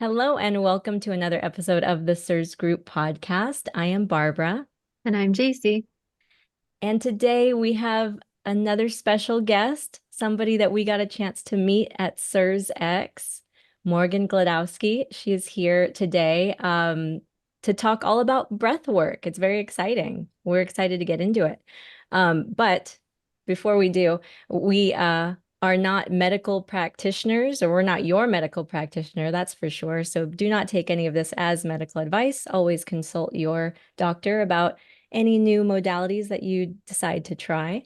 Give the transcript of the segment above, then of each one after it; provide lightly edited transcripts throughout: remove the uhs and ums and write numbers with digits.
Hello and welcome to another episode of the CIRS Group podcast. I am Barbara, And I'm JC. and today we have another special guest, somebody that we got a chance to meet at CIRS X, Morgan Glodowski. She is here today to talk all about breath work. It's very exciting. We're excited to get into it. But before we do, we are not medical practitioners, or we're not your medical practitioner, that's for sure. So do not take any of this as medical advice. Always consult your doctor about any new modalities that you decide to try.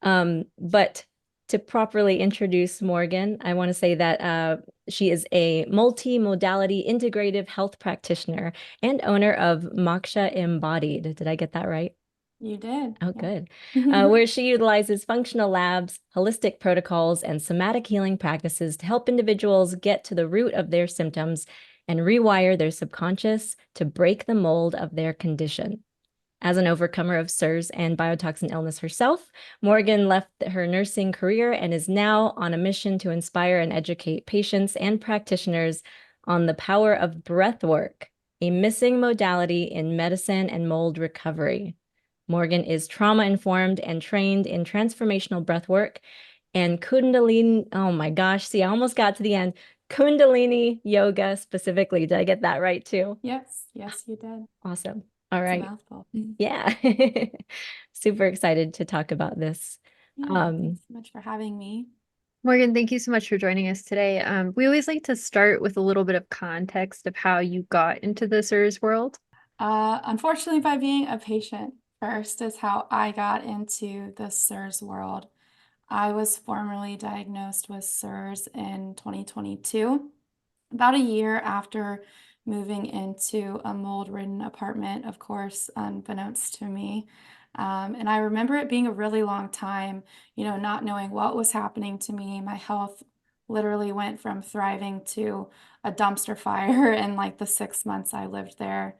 But to properly introduce Morgan, I want to say that she is a multi-modality integrative health practitioner and owner of Moksha Embodied. Did I get that right? You did. Oh, Yeah. good. Where she utilizes functional labs, holistic protocols, and somatic healing practices to help individuals get to the root of their symptoms and rewire their subconscious to break the mold of their condition. As an overcomer of CIRS and biotoxin illness herself, Morgan left her nursing career and is now on a mission to inspire and educate patients and practitioners on the power of breath work, a missing modality in medicine and mold recovery. Morgan is trauma-informed and trained in transformational breath work and Kundalini. Oh my gosh, see, I almost got to the end. Kundalini yoga specifically. Did I get that right too? Yes, you did. Awesome. All It's a right. mouthful. Yeah. Super excited to talk about this. Yeah, thanks so much for having me. Morgan, thank you so much for joining us today. We always like to start with a little bit of context of how you got into the CIRS world. Unfortunately, by being a patient first is how I got into the CIRS world. I was formally diagnosed with CIRS in 2022, about a year after moving into a mold-ridden apartment, of course, unbeknownst to me. And I remember it being a really long time, not knowing what was happening to me. My health literally went from thriving to a dumpster fire in like the 6 months I lived there.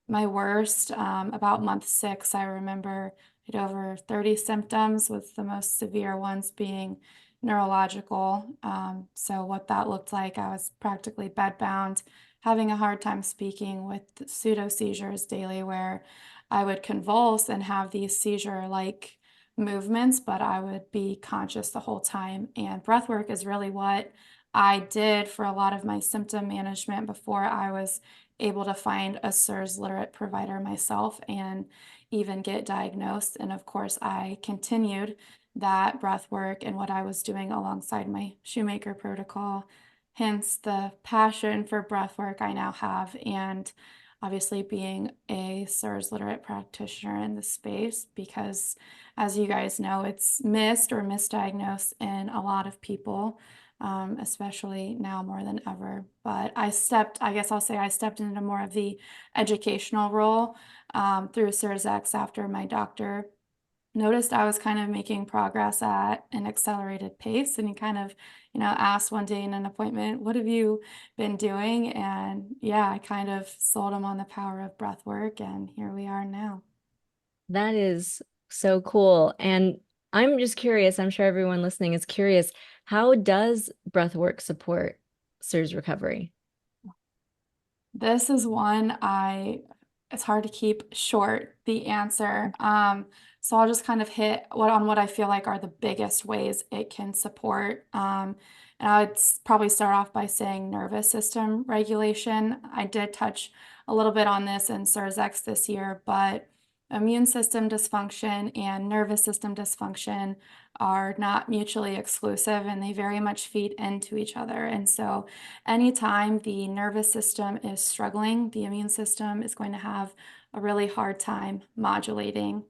My worst, about month 6, I remember I had over 30 symptoms, with the most severe ones being neurological. So what that looked like, I was practically bedbound, having a hard time speaking, with pseudo seizures daily, where I would convulse and have these seizure-like movements, but I would be conscious the whole time. And breath work is really what I did for a lot of my symptom management before I was able to find a CIRS literate provider myself and even get diagnosed. And of course, I continued that breath work and what I was doing alongside my Shoemaker Protocol, hence the passion for breath work I now have. And obviously being a CIRS literate practitioner in the space, because as you guys know, it's missed or misdiagnosed in a lot of people. Especially now more than ever. But I guess I'll say I stepped into more of the educational role through CIRS X after my doctor noticed I was kind of making progress at an accelerated pace. And he kind of, asked one day in an appointment, "What have you been doing?" And yeah, I kind of sold him on the power of breath work, and here we are now. That is so cool. And I'm just curious, I'm sure everyone listening is curious, how does breath work support CIRS recovery? This is one it's hard to keep short, the answer. So I'll just kind of hit what I feel like are the biggest ways it can support. And I would probably start off by saying nervous system regulation. I did touch a little bit on this in CIRS X this year, but immune system dysfunction and nervous system dysfunction are not mutually exclusive, and they very much feed into each other. And so anytime the nervous system is struggling, the immune system is going to have a really hard time modulating.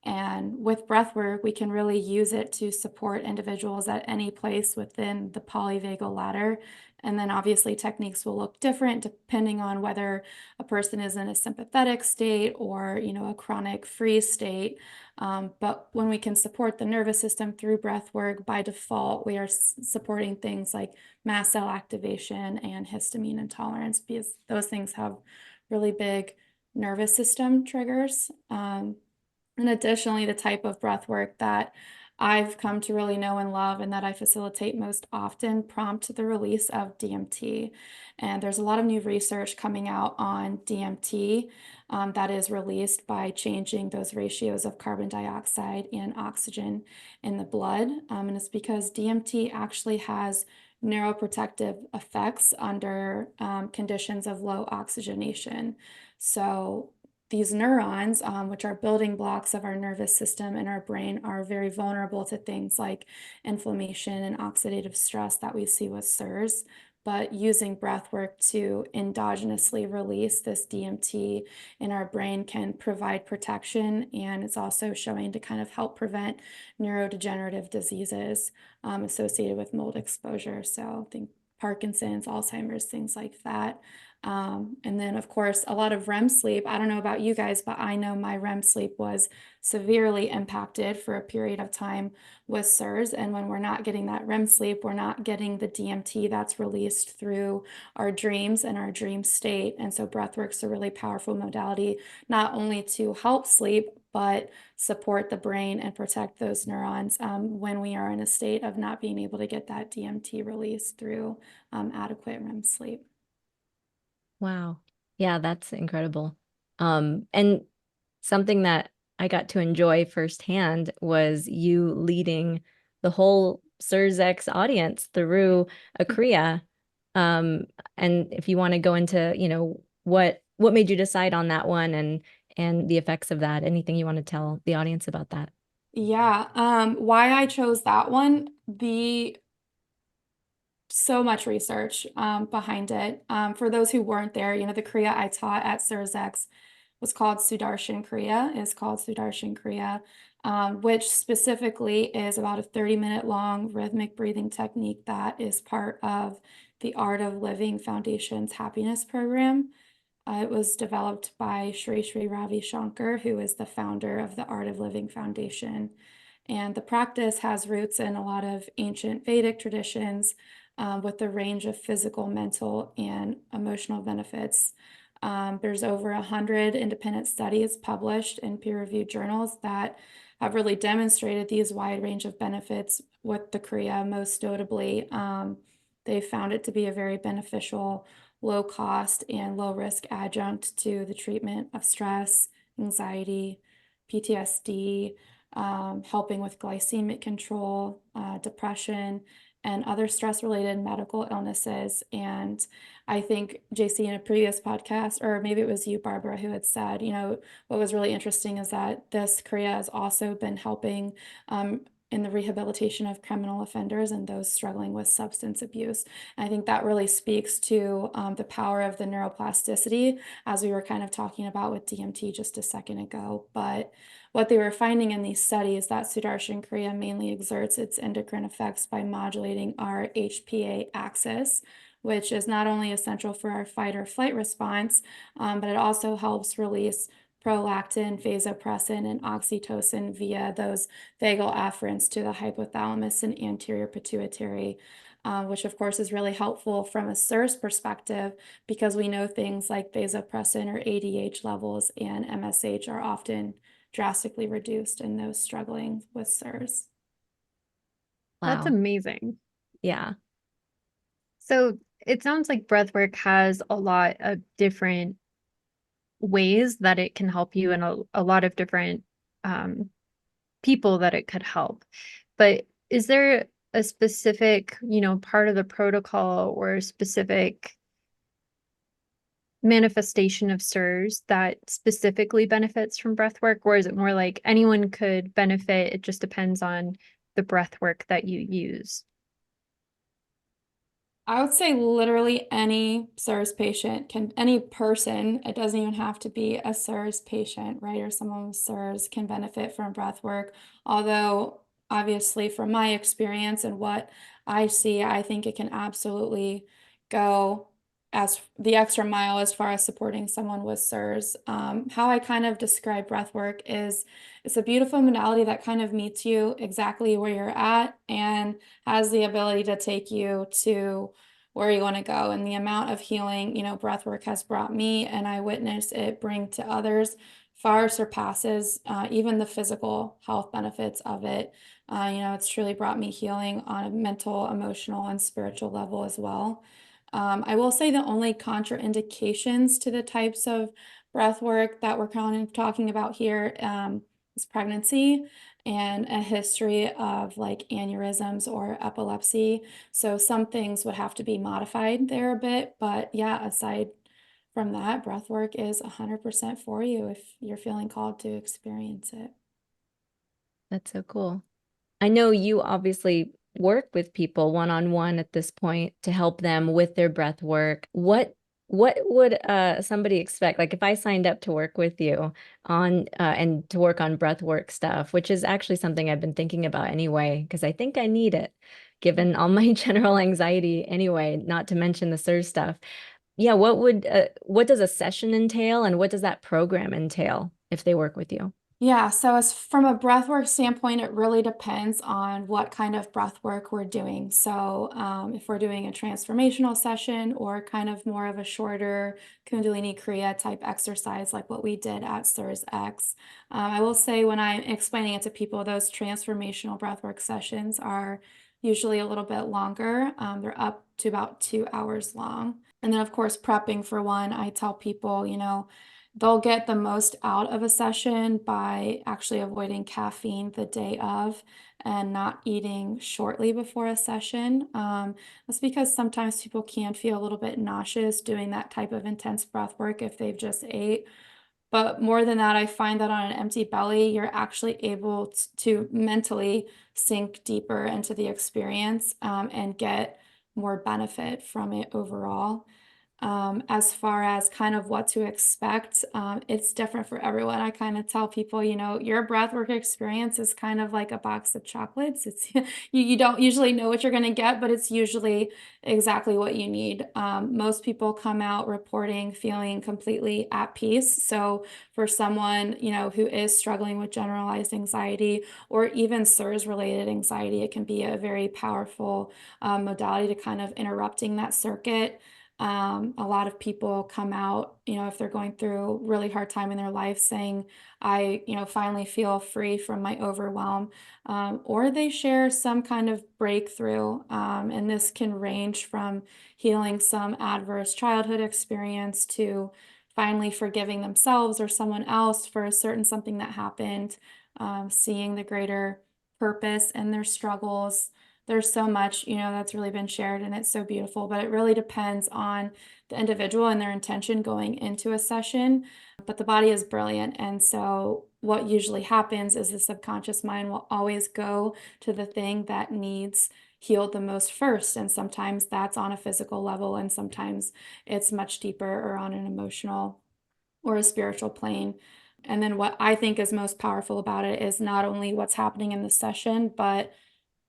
And with breath work, we can really use it to support individuals at any place within the polyvagal ladder. And then obviously techniques will look different depending on whether a person is in a sympathetic state or, a chronic freeze state. But when we can support the nervous system through breath work, by default, we are supporting things like mast cell activation and histamine intolerance, because those things have really big nervous system triggers. And additionally, the type of breath work that I've come to really know and love and that I facilitate most often prompt the release of DMT. And there's a lot of new research coming out on DMT that is released by changing those ratios of carbon dioxide and oxygen in the blood. And it's because DMT actually has neuroprotective effects under conditions of low oxygenation. So these neurons, which are building blocks of our nervous system and our brain, are very vulnerable to things like inflammation and oxidative stress that we see with CIRS. But using breath work to endogenously release this DMT in our brain can provide protection, and it's also showing to kind of help prevent neurodegenerative diseases associated with mold exposure. So I think Parkinson's, Alzheimer's, things like that. And then, of course, a lot of REM sleep. I don't know about you guys, but I know my REM sleep was severely impacted for a period of time with CIRS. And when we're not getting that REM sleep, we're not getting the DMT that's released through our dreams and our dream state. And so breathwork's a really powerful modality, not only to help sleep, but support the brain and protect those neurons when we are in a state of not being able to get that DMT release through adequate REM sleep. Wow. Yeah, that's incredible. And something that I got to enjoy firsthand was you leading the whole CIRS audience through a Kriya. Um, and if you want to go into, what made you decide on that one and the effects of that, anything you want to tell the audience about that? Yeah, why I chose that one, so much research behind it. For those who weren't there, the Kriya I taught at CIRS was called Sudarshan Kriya, which specifically is about a 30-minute long rhythmic breathing technique that is part of the Art of Living Foundation's happiness program. It was developed by Sri Ravi Shankar, who is the founder of the Art of Living Foundation. And the practice has roots in a lot of ancient Vedic traditions with a range of physical, mental, and emotional benefits. There's over 100 independent studies published in peer-reviewed journals that have really demonstrated these wide range of benefits with the Kriya. Most notably, they found it to be a very beneficial, low cost, and low risk adjunct to the treatment of stress, anxiety, PTSD, helping with glycemic control, depression, and other stress-related medical illnesses. And I think JC in a previous podcast, or maybe it was you, Barbara, who had said, what was really interesting is that this Kriya has also been helping in the rehabilitation of criminal offenders and those struggling with substance abuse. And I think that really speaks to the power of the neuroplasticity, as we were kind of talking about with DMT just a second ago. But what they were finding in these studies, that Sudarshan Kriya mainly exerts its endocrine effects by modulating our HPA axis, which is not only essential for our fight or flight response, but it also helps release prolactin, vasopressin, and oxytocin via those vagal afferents to the hypothalamus and anterior pituitary, which of course is really helpful from a CIRS perspective because we know things like vasopressin or ADH levels and MSH are often drastically reduced in those struggling with CIRS. That's Wow. amazing. Yeah. So it sounds like breathwork has a lot of different ways that it can help you and a lot of different people that it could help. But is there a specific, part of the protocol or a specific manifestation of CIRS that specifically benefits from breathwork, or is it more like anyone could benefit? It just depends on the breathwork that you use. I would say literally any CIRS patient any person, it doesn't even have to be a CIRS patient, right? Or someone with CIRS can benefit from breath work. Although, obviously, from my experience and what I see, I think it can absolutely go as the extra mile as far as supporting someone with CIRS. How I kind of describe breath work is it's a beautiful modality that kind of meets you exactly where you're at and has the ability to take you to where you want to go. And the amount of healing, breath work has brought me and I witness it bring to others far surpasses even the physical health benefits of it. It's truly brought me healing on a mental, emotional, and spiritual level as well. I will say the only contraindications to the types of breath work that we're kind of talking about here is pregnancy and a history of like aneurysms or epilepsy. So some things would have to be modified there a bit. But yeah, aside from that, breath work is 100% for you if you're feeling called to experience it. That's so cool. I know you obviously work with people one-on-one at this point to help them with their breath work. What would somebody expect? Like if I signed up to work with you on and to work on breath work stuff, which is actually something I've been thinking about anyway, because I think I need it, given all my general anxiety anyway, not to mention the CIRS stuff. Yeah, what does a session entail and what does that program entail if they work with you? Yeah, so as from a breathwork standpoint, it really depends on what kind of breathwork we're doing. So if we're doing a transformational session or kind of more of a shorter Kundalini Kriya type exercise like what we did at CIRS X, I will say when I'm explaining it to people, those transformational breathwork sessions are usually a little bit longer. They're up to about 2 hours long. And then, of course, prepping for one, I tell people, they'll get the most out of a session by actually avoiding caffeine the day of and not eating shortly before a session. That's because sometimes people can feel a little bit nauseous doing that type of intense breath work if they've just ate. But more than that, I find that on an empty belly, you're actually able to mentally sink deeper into the experience and get more benefit from it overall. As far as kind of what to expect, it's different for everyone. I kind of tell people, your breathwork experience is kind of like a box of chocolates. It's you don't usually know what you're going to get, but it's usually exactly what you need. Most people come out reporting feeling completely at peace. So for someone, who is struggling with generalized anxiety or even CIRS related anxiety, it can be a very powerful modality to kind of interrupting that circuit. A lot of people come out, if they're going through a really hard time in their life saying, I, finally feel free from my overwhelm, or they share some kind of breakthrough. And this can range from healing some adverse childhood experience to finally forgiving themselves or someone else for a certain something that happened, seeing the greater purpose in their struggles. There's so much, that's really been shared and it's so beautiful, but it really depends on the individual and their intention going into a session. But the body is brilliant. And so what usually happens is the subconscious mind will always go to the thing that needs healed the most first. And sometimes that's on a physical level, and sometimes it's much deeper or on an emotional or a spiritual plane. And then what I think is most powerful about it is not only what's happening in the session, but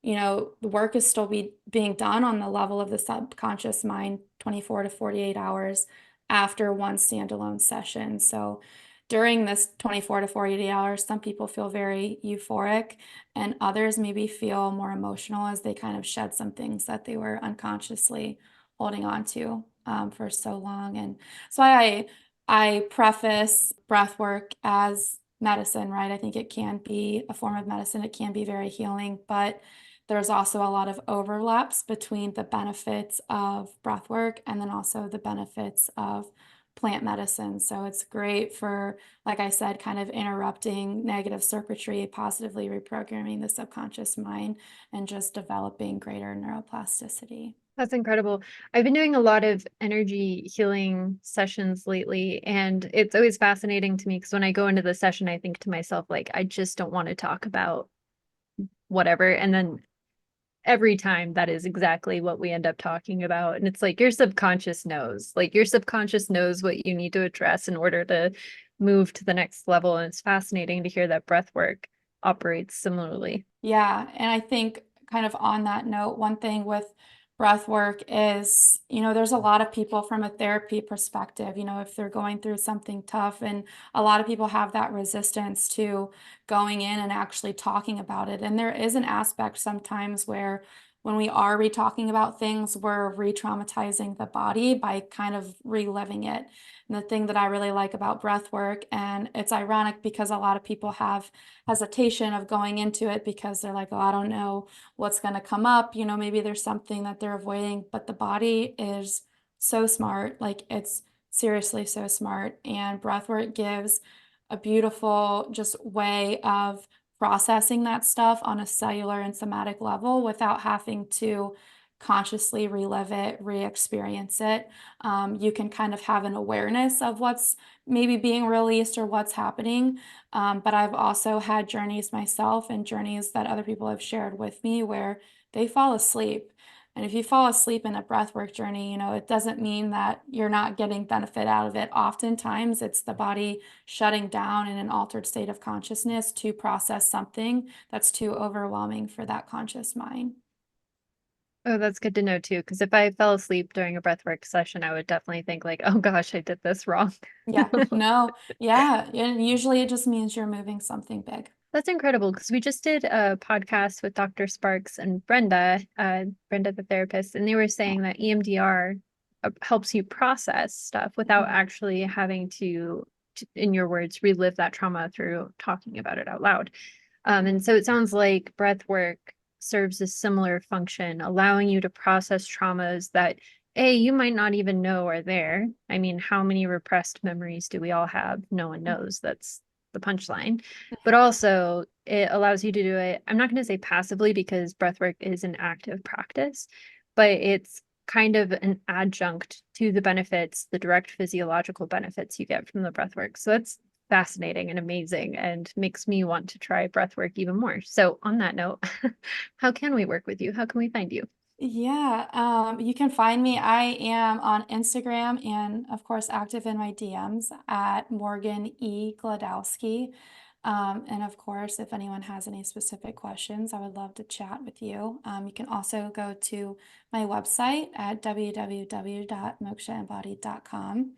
the work is still being done on the level of the subconscious mind 24 to 48 hours after one standalone session. So during this 24 to 48 hours, some people feel very euphoric and others maybe feel more emotional as they kind of shed some things that they were unconsciously holding on to for so long. And so I preface breath work as medicine, right? I think it can be a form of medicine. It can be very healing, but there's also a lot of overlaps between the benefits of breath work and then also the benefits of plant medicine. So it's great for, like I said, kind of interrupting negative circuitry, positively reprogramming the subconscious mind, and just developing greater neuroplasticity. That's incredible. I've been doing a lot of energy healing sessions lately, and it's always fascinating to me because when I go into the session, I think to myself, like, I just don't want to talk about whatever. And then every time that is exactly what we end up talking about. And it's like your subconscious knows, what you need to address in order to move to the next level. And it's fascinating to hear that breath work operates similarly. Yeah, and I think kind of on that note, one thing with breath work is, there's a lot of people from a therapy perspective, if they're going through something tough, and a lot of people have that resistance to going in and actually talking about it. And there is an aspect sometimes where when we are re-talking about things, we're re-traumatizing the body by kind of reliving it. And the thing that I really like about breath work, and it's ironic because a lot of people have hesitation of going into it because they're like, oh, I don't know what's going to come up. You know, maybe there's something that they're avoiding, but the body is so smart. Like, it's seriously so smart. And breath work gives a beautiful just way of processing that stuff on a cellular and somatic level without having to consciously relive it, re-experience it. You can kind of have an awareness of what's maybe being released or what's happening. But I've also had journeys myself and journeys that other people have shared with me where they fall asleep. And if you fall asleep in a breathwork journey, you know, it doesn't mean that you're not getting benefit out of it. Oftentimes, it's the body shutting down in an altered state of consciousness to process something that's too overwhelming for that conscious mind. Oh, that's good to know too. Because if I fell asleep during a breathwork session, I would definitely think like, oh gosh, I did this wrong. Yeah, no, yeah. And usually it just means you're moving something big. That's incredible because we just did a podcast with Dr. Sparks and Brenda the therapist, and they were saying that EMDR helps you process stuff without actually having to, in your words, relive that trauma through talking about it out loud. And so it sounds like breath work serves a similar function, allowing you to process traumas that you might not even know are there. I mean, how many repressed memories do we all have? No one knows. That's the punchline. But also, it allows you to do it. I'm not going to say passively because breathwork is an active practice, but it's kind of an adjunct to the benefits, the direct physiological benefits you get from the breathwork. So that's fascinating and amazing and makes me want to try breathwork even more. So on that note, how can we work with you? How can we find you? Yeah, you can find me. I am on Instagram and, of course, active in my DMs at Morgan E. Glodowski. And of course, if anyone has any specific questions, I would love to chat with you. You can also go to my website at www.mokshaembodied.com.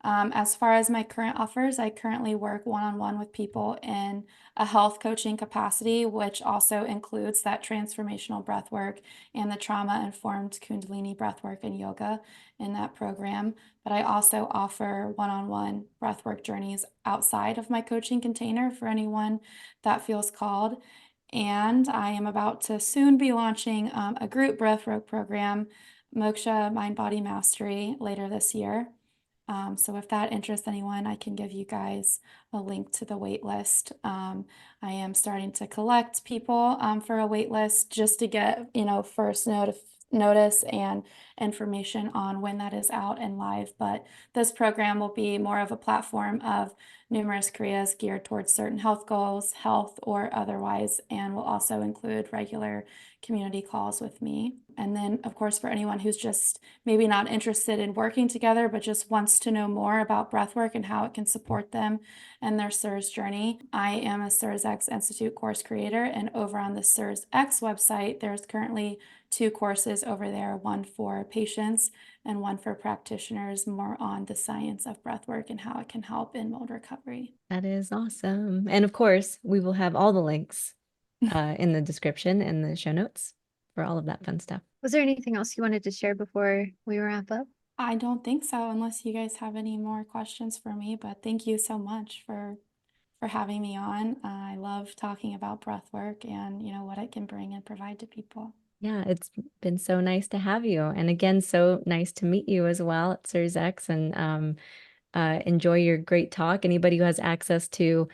As far as my current offers, I currently work one-on-one with people in a health coaching capacity, which also includes that transformational breath work and the trauma-informed Kundalini breath work and yoga in that program. But I also offer one-on-one breathwork journeys outside of my coaching container for anyone that feels called. And I am about to soon be launching a group breathwork program, Moksha Mind Body Mastery, later this year. So if that interests anyone, I can give you guys a link to the wait list. I am starting to collect people for a wait list just to get, you know, first notice and information on when that is out and live. But this program will be more of a platform of numerous Kriyas geared towards certain health goals, health or otherwise, and will also include regular community calls with me. And then, of course, for anyone who's just maybe not interested in working together, but just wants to know more about breathwork and how it can support them and their CIRS journey, I am a CIRS X Institute course creator. And over on the CIRS X website, there's currently 2 courses over there, one for patients and one for practitioners, more on the science of breathwork and how it can help in mold recovery. That is awesome. And of course, we will have all the links in the description and the show notes for all of that fun stuff. Was there anything else you wanted to share before we wrap up? I don't think so, unless you guys have any more questions for me, but thank you so much for having me on. I love talking about breath work and, you know, what it can bring and provide to people. Yeah, it's been so nice to have you. And again, so nice to meet you as well at CIRS X, and enjoy your great talk. Anybody who has access to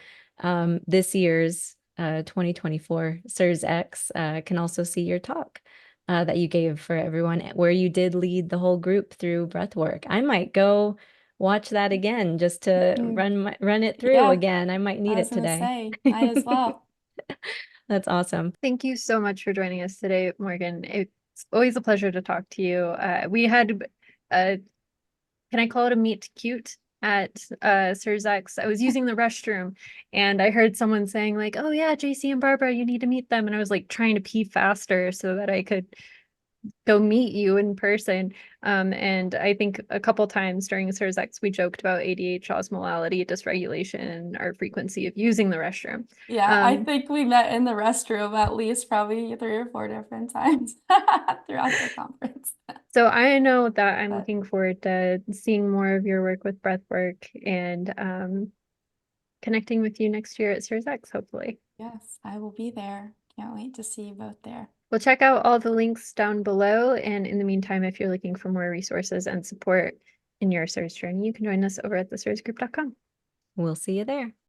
this year's 2024 CIRS X can also see your talk that you gave for everyone, where you did lead the whole group through breath work. I might go watch that again just to run it through Yeah, again. I might I need was it gonna today. say, might as well. That's awesome. Thank you so much for joining us today, Morgan. It's always a pleasure to talk to you. We had, can I call it a meet cute at CIRS X? I was using the restroom and I heard someone saying like, oh yeah, JC and Barbara, you need to meet them. And I was like trying to pee faster so that I could go meet you in person. And I think a couple times during CIRS we joked about ADH, osmolality, dysregulation, our frequency of using the restroom. Yeah, I think we met in the restroom at least probably 3 or 4 different times throughout the conference. So I know that I'm But looking forward to seeing more of your work with breathwork and connecting with you next year at CIRS, hopefully. yes, I will be there. Can't wait to see you both there. We'll check out all the links down below. And in the meantime, if you're looking for more resources and support in your CIRS journey, you can join us over at theCIRSgroup.com. We'll see you there.